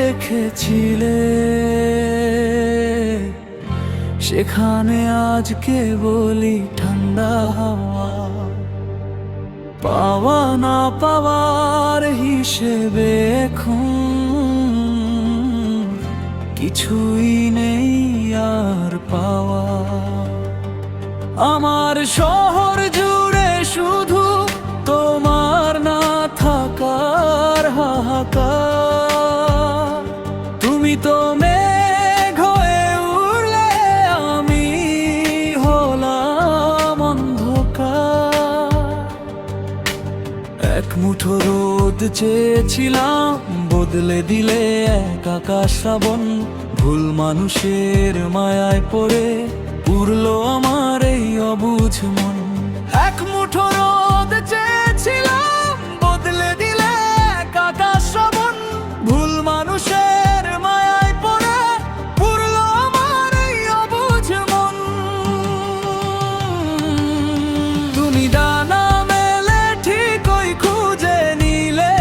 রেখেছিলে, সেখানে আজকে বলি ঠান্ডা হাওয়া। পাওয়া না পাওয়ার হিসেবে এখন কিছুই নেই আর পাওয়া। আমার শহর জুড়ে শুধু তোমার না থাকার হাহাকার। তুমি তো মেঘ হয়ে উড়লে, আমি হলাম অন্ধকার। এক মুঠো রোদ চেয়েছিলাম, বদলে দিলে এক আকাশ শ্রাবণ। ভুল মানুষের মায়ায় পড়ে উড়লো আমার এই অবুঝ মন। এক মুঠো রোদ চেয়েছিলাম, বদলে দিলে এক আকাশ শ্রাবণ। ভুল মানুষের মায়ায় পড়ে উড়লো আমার এই অবুঝ মন। তুমি ডানা মেলে ঠিকই খুঁজে নিলে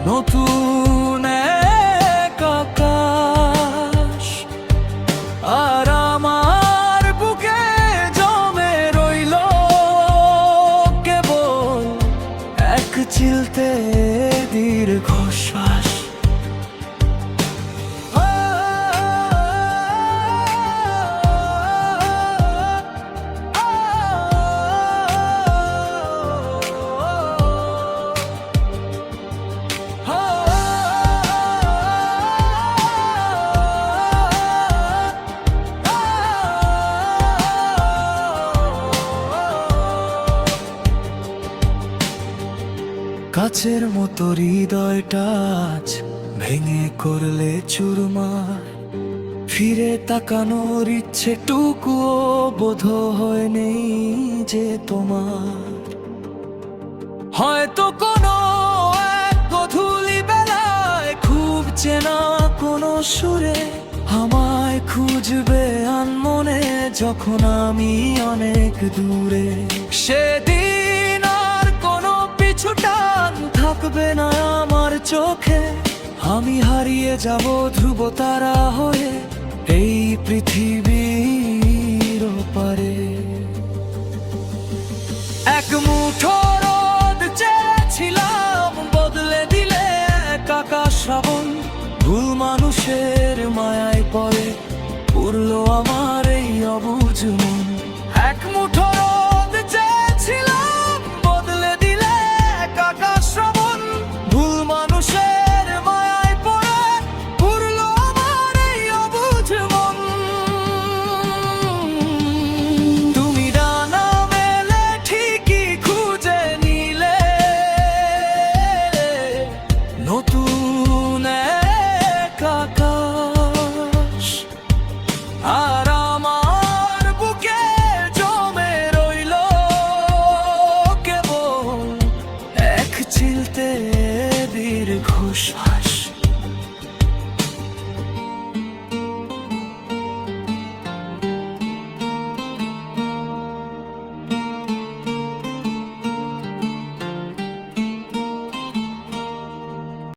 নতুন এক আকাশ, আর আমার বুকে জমে রইল কেবল এক চিলতে দীর্ঘশ্বাস। কাছের মতো হৃদয়টা আজ ভেঙে করলে চুরমার। ফিরে তাকানোর ইচ্ছেটুকুও বোধ হয় নেই যে তোমার। হয়তো কোনো এক গধূলি বেলায় খুব চেনা কোনো সুরে আমায় খুঁজবে আনমনে, যখন আমি অনেক দূরে। সেদিন আর কোনো পিছুটান থাকবে না আমার চোখে, আমি হারিয়ে যাব ধ্রুবতারা হয়ে এই পৃথিবীর ওপারে। এক মুঠো রোদ চেয়েছিলাম, বদলে